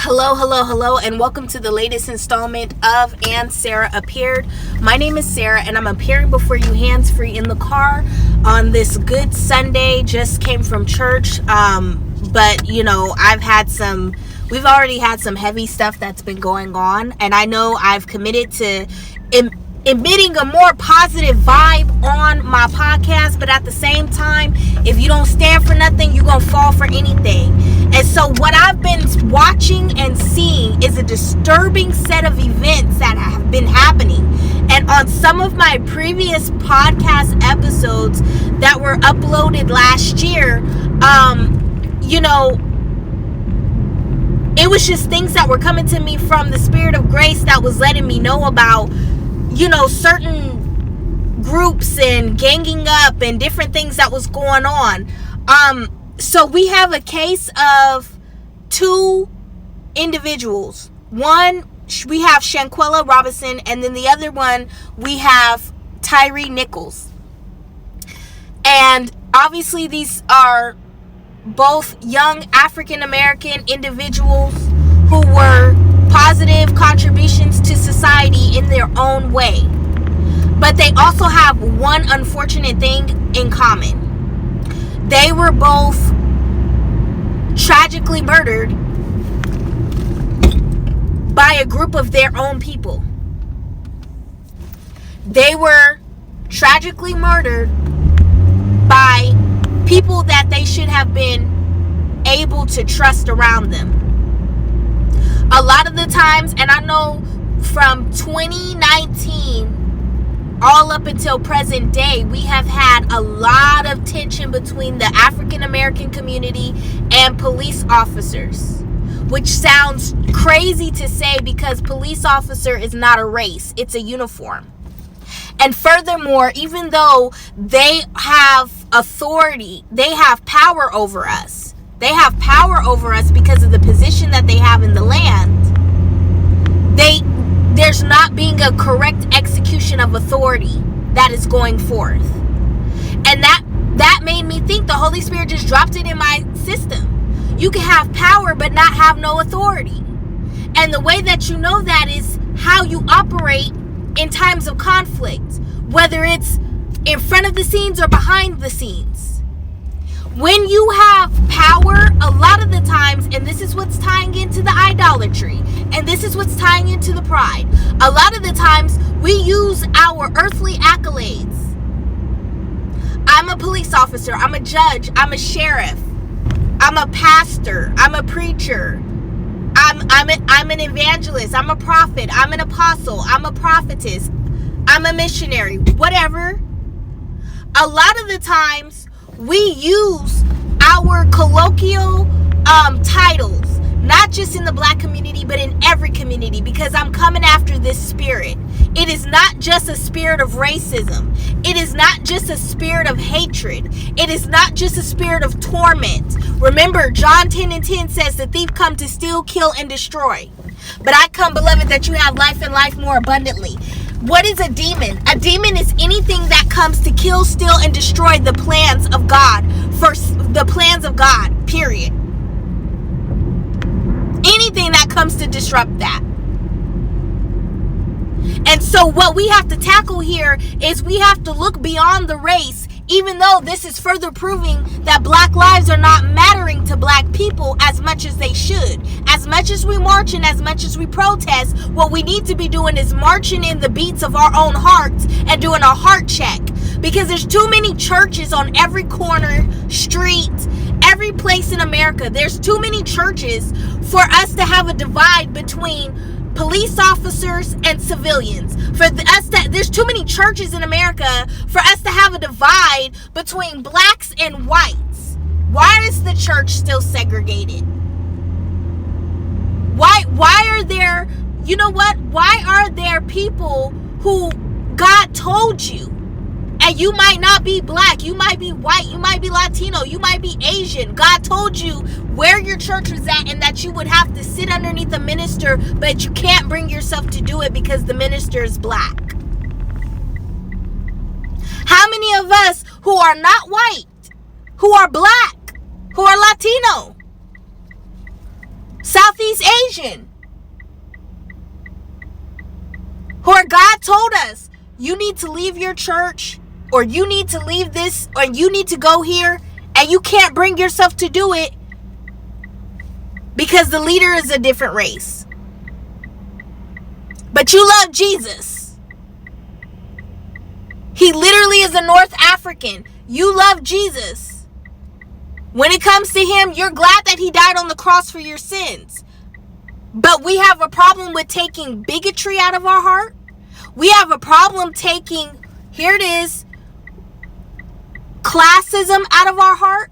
Hello, hello, hello, and welcome to the latest installment of And Sarah Appeared. My name is Sarah, and I'm appearing before you hands-free in the car on this good Sunday. Just came from church, but, we've already had some heavy stuff that's been going on, and I know I've committed to emitting a more positive vibe on my podcast, but at the same time, if you don't stand for nothing, you're gonna fall for anything. And so what I've been watching and seeing is a disturbing set of events that have been happening. And on some of my previous podcast episodes that were uploaded last year, it was just things that were coming to me from the Spirit of Grace that was letting me know about certain groups and ganging up and different things that was going on. So we have a case of two individuals. One, we have Shanquella Robinson, and then the other one, we have TYRE Nichols. And obviously these are both young African-American individuals who were positive contributions to society in their own way. But they also have one unfortunate thing in common. They were both tragically murdered by a group of their own people. They were tragically murdered by people that they should have been able to trust around them. A lot of the times, and I know from 2019 all up until present day, we have had a lot of tension between the African American community and police officers, which sounds crazy to say because police officer is not a race, it's a uniform. And furthermore, even though they have authority, they have power over us. They have power over us because of the position that they have in the land. There's not being a correct execution of authority that is going forth. And that made me think the Holy Spirit just dropped it in my system. You can have power but not have no authority. And the way that you know that is how you operate in times of conflict, whether it's in front of the scenes or behind the scenes. When you have power, a lot of the times, and this is what's tying into the idolatry, and this is what's tying into the pride, a lot of the times we use our earthly accolades. I'm a police officer, I'm a judge, I'm a sheriff, I'm a pastor, I'm a preacher, I'm an evangelist, I'm a prophet, I'm an apostle, I'm a prophetess, I'm a missionary, whatever. A lot of the times we use our colloquial titles, not just in the black community, but in every community, because I'm coming after this spirit. It is not just a spirit of racism. It is not just a spirit of hatred. It is not just a spirit of torment. Remember, John 10:10 says the thief come to steal, kill, and destroy. But I come, beloved, that you have life and life more abundantly. What is a demon? A demon is anything that comes to kill, steal, and destroy the plans of God. The plans of God, period. Anything that comes to disrupt that. And so what we have to tackle here is we have to look beyond the race, even though this is further proving that black lives are not mattering to black people as much as they should. As much as we march and as much as we protest, what we need to be doing is marching in the beats of our own hearts and doing a heart check. Because there's too many churches on every corner, street, every place in America. There's too many churches for us to have a divide between police officers and civilians. There's too many churches in America for us to have a divide between blacks and whites. Why is the church still segregated? Why are there, why are there people who God told you, and you might not be black, you might be white, you might be Latino, you might be Asian. God told you where your church was at and that you would have to sit underneath a minister, but you can't bring yourself to do it because the minister is black. How many of us who are not white, who are black, who are Latino, South these Asian. Or God told us, you need to leave your church, or you need to leave this, or you need to go here, and you can't bring yourself to do it because the leader is a different race. But you love Jesus. He literally is a North African. You love Jesus. When it comes to him, you're glad that he died on the cross for your sins. But we have a problem with taking bigotry out of our heart. We have a problem taking, here it is, classism out of our heart.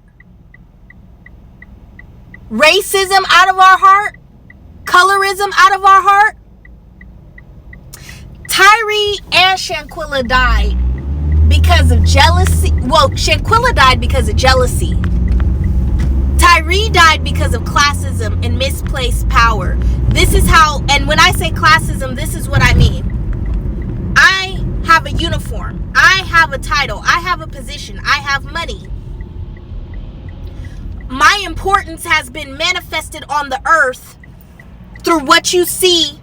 Racism out of our heart. Colorism out of our heart. TYRE and Shanquella died because of jealousy. Well, Shanquella died because of jealousy. TYRE died because of classism and misplaced power. This is how, and when I say classism, this is what I mean. I have a uniform. I have a title. I have a position. I have money. My importance has been manifested on the earth through what you see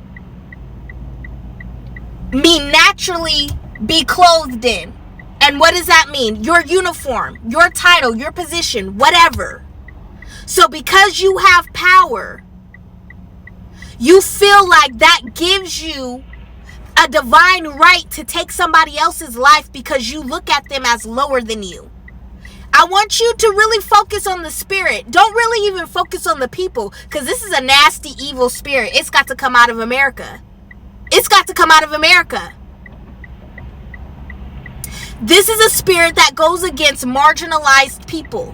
me naturally be clothed in. And what does that mean? Your uniform, your title, your position, whatever. So because you have power, you feel like that gives you a divine right to take somebody else's life because you look at them as lower than you. I want you to really focus on the spirit. Don't really even focus on the people, because this is a nasty, evil spirit. It's got to come out of America. It's got to come out of America. This is a spirit that goes against marginalized people.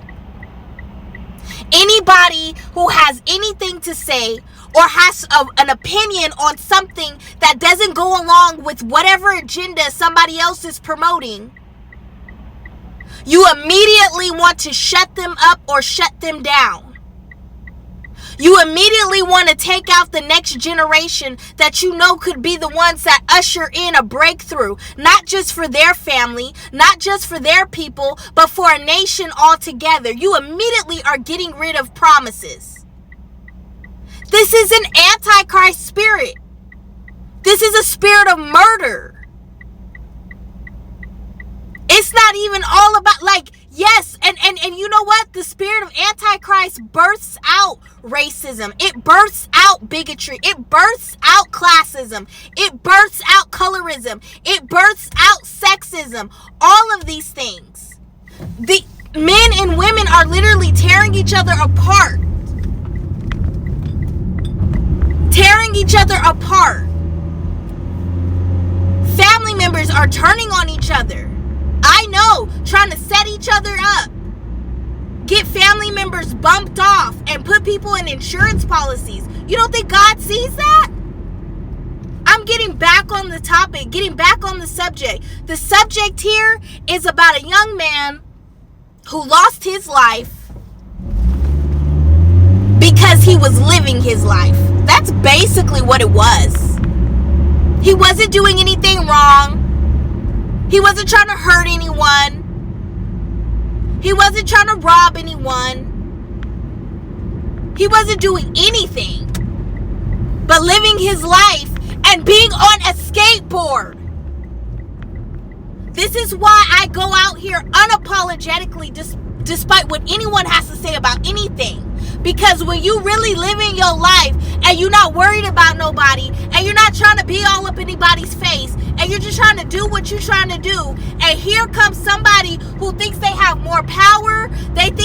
Anybody who has anything to say or has an opinion on something that doesn't go along with whatever agenda somebody else is promoting, you immediately want to shut them up or shut them down. You immediately want to take out the next generation that you know could be the ones that usher in a breakthrough, not just for their family, not just for their people, but for a nation altogether. You immediately are getting rid of promises. This is an antichrist spirit. This is a spirit of murder. It's not even all about, like, yes, and you know what? The spirit of Antichrist births out racism. It births out bigotry. It births out classism. It births out colorism. It births out sexism. All of these things. The men and women are literally tearing each other apart. Tearing each other apart. Family members are turning on each other. I know, trying to set each other up, get family members bumped off, and put people in insurance policies. You don't think God sees that? I'm getting back on the topic, getting back on the subject. The subject here is about a young man who lost his life because he was living his life. That's basically what it was. He wasn't doing anything wrong. He wasn't trying to hurt anyone. He wasn't trying to rob anyone. He wasn't doing anything but living his life and being on a skateboard. This is why I go out here unapologetically despite what anyone has to say about anything. Because when you really living your life and you're not worried about nobody and you're not trying to be all up in anybody's face and you're just trying to do what you're trying to do, and here comes somebody who thinks they have more power, let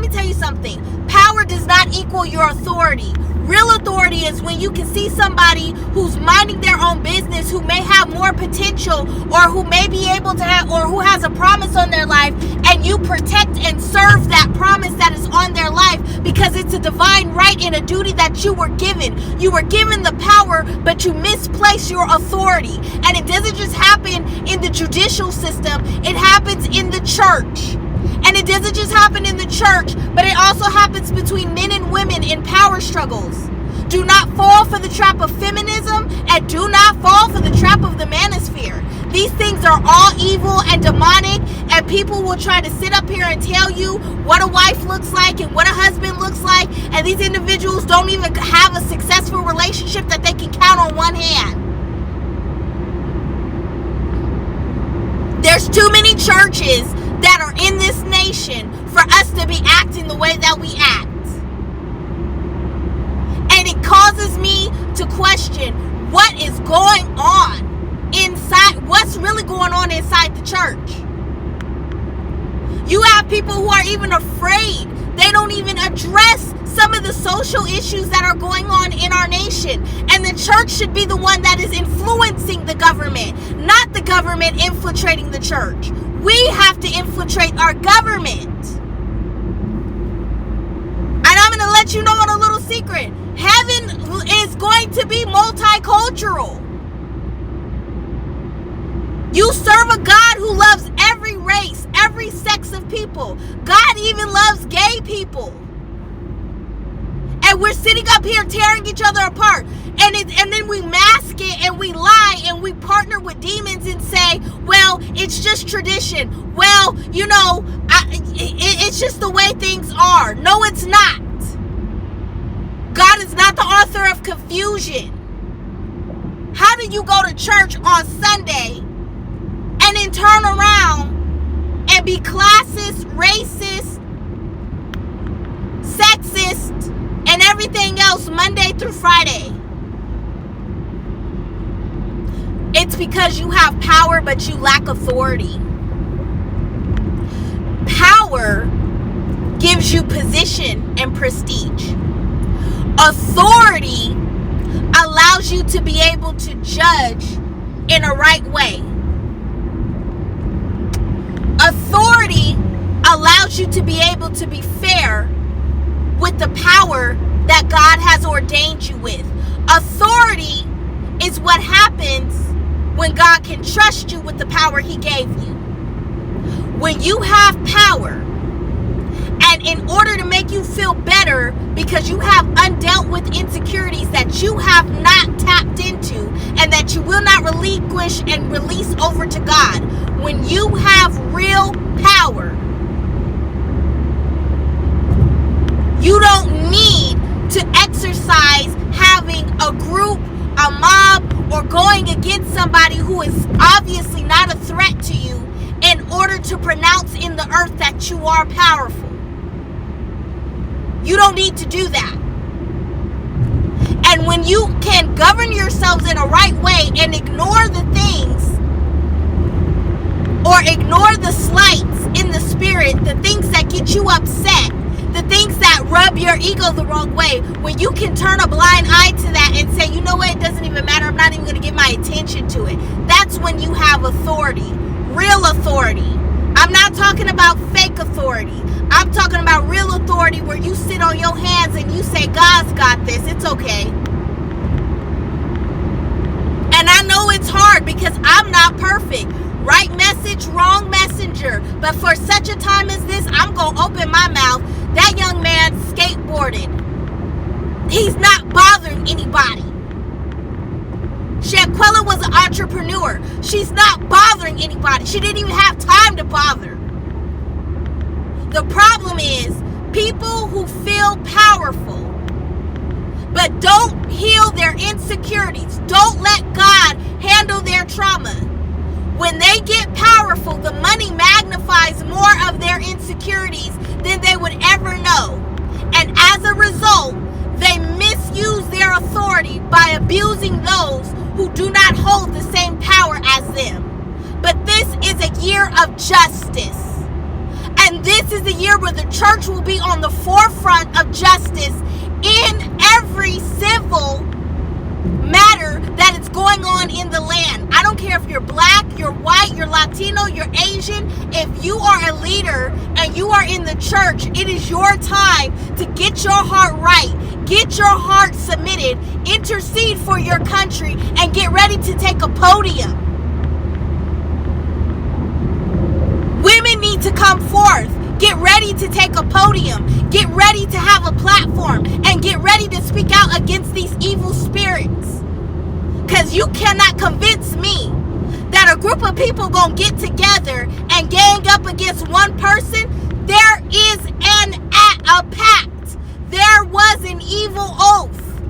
me tell you something, power does not equal your authority. Real authority is when you can see somebody who's minding their own business, who may have more potential, or who may be able to have, or who has a promise on their life, and you protect and serve that promise that is on their life because it's a divine right and a duty that you were given. You were given the power, but you misplace your authority. And it doesn't just happen in the judicial system, it happens in the church. And it doesn't just happen in the church, but it also happens between men and women in power struggles. Do not fall for the trap of feminism, and do not fall for the trap of the manosphere. These things are all evil and demonic, and people will try to sit up here and tell you what a wife looks like and what a husband looks like, and these individuals don't even have a successful relationship that they can count on one hand. There's too many churches that are in this nation for us to be acting the way that we act. And it causes me to question what is going on inside, what's really going on inside the church. You have people who are even afraid. They don't even address some of the social issues that are going on in our nation. And the church should be the one that is influencing the government, not the government infiltrating the church. We have to infiltrate our government. And I'm going to let you know on a little secret. Heaven is going to be multicultural. You serve a God who loves every race, every sex of people. God even loves gay people. And we're sitting up here tearing each other apart. And then we mask it and we lie and we partner with demons and say, well, it's just tradition. Well, you know, it's just the way things are. No, it's not. God is not the author of confusion. How do you go to church on Sunday and then turn around and be classist, racist, sexist, and everything else Monday through Friday? It's because you have power, but you lack authority. Power gives you position and prestige. Authority allows you to be able to judge in a right way. Authority allows you to be able to be fair with the power that God has ordained you with. Authority is what happens when God can trust you with the power He gave you. When you have power, and in order to make you feel better because you have undealt with insecurities that you have not tapped into and that you will not relinquish and release over to God, when you have real power, you don't need to exercise having a group, a mob, or going against somebody who is obviously not a threat to you in order to pronounce in the earth that you are powerful. You don't need to do that. And when you can govern yourselves in a right way and ignore the things or ignore the slights in the spirit, the things that get you upset, the things that rub your ego the wrong way, when you can turn a blind eye to that and say, you know what, it doesn't even matter, I'm not even going to give my attention to it. That's when you have authority, real authority. I'm not talking about fake authority. I'm talking about real authority where you sit on your hands and you say, God's got this, it's okay. And I know it's hard because I'm not perfect. Right message, wrong messenger. But for such a time as this, I'm going to open my mouth. That young man skateboarded. He's not bothering anybody. Shanquella was an entrepreneur. She's not bothering anybody. She didn't even have time to bother. The problem is people who feel powerful but don't heal their insecurities, don't let God handle their trauma. When they get powerful, the money magnifies more of their insecurities than they would ever know. And as a result, they misuse their authority by abusing those who do not hold the same power as them. But this is a year of justice. And this is the year where the church will be on the forefront of justice in every civil matter that is going on in the land. I don't care if you're black, you're white, you're Latino, you're Asian. If you are a leader and you are in the church, it is your time to get your heart right. Get your heart submitted. Intercede for your country and get ready to take a podium. Women need to come forth. Get ready to take a podium. Get ready to have a platform. And get ready to speak out against these evil spirits. Because you cannot convince me that a group of people gonna get together and gang up against one person, there is a pact. There was an evil oath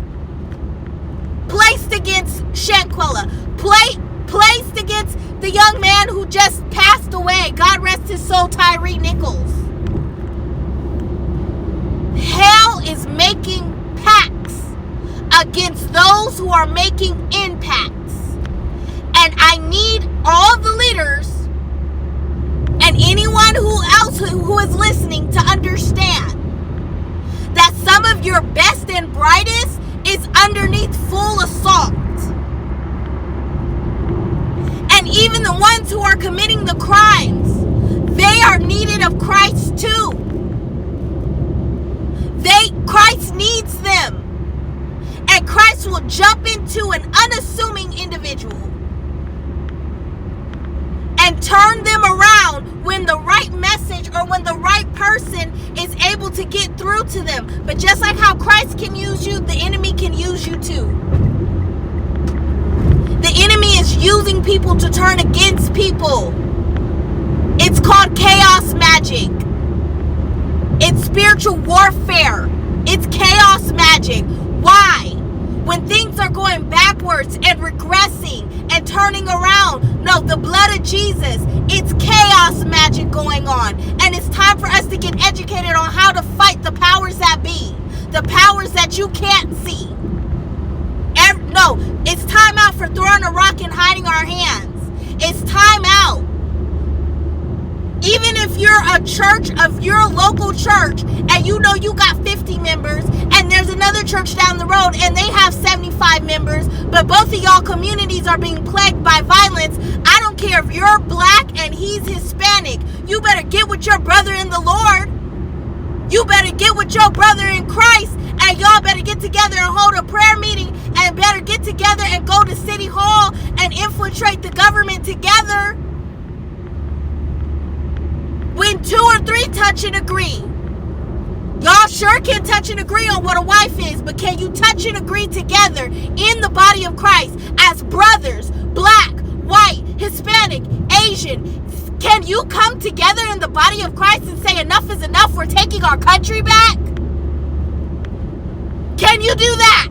placed against Shanquella, placed against the young man who just passed away. God rest his soul, TYRE Nichols. Hell is making pacts against those who are making impacts. And I need all the leaders and anyone who is listening to understand that some of your best and brightest is underneath full assault. And even the ones who are committing the crimes, they are needed of Christ too. Christ needs them. And Christ will jump into an unassuming individual and turn them around when the right message or when the right person is able to get through to them. But just like how Christ can use you, the enemy can use you too. The enemy is using people to turn against people. It's called chaos magic. It's spiritual warfare. It's chaos magic. Why? When things are going backwards and regressing and turning around, no, the blood of Jesus, it's chaos magic going on. And it's time for us to get educated on how to fight the powers that be, the powers that you can't see. No, it's time out for throwing a rock and hiding our hands. It's time out. Even if you're a church, of your local church, and you know you got 50 members, and there's another church down the road, and they have 75 members, but both of y'all communities are being plagued by violence. I don't care if you're black and he's Hispanic. You better get with your brother in the Lord. You better get with your brother in Christ, and y'all better get together and hold a prayer meeting, and better get together and go to City Hall and infiltrate the government together. When 2 or 3 touch and agree. Y'all sure can touch and agree on what a wife is, but can you touch and agree together in the body of Christ as brothers, black, white, Hispanic, Asian? Can you come together in the body of Christ and say enough is enough, we're taking our country back? Can you do that?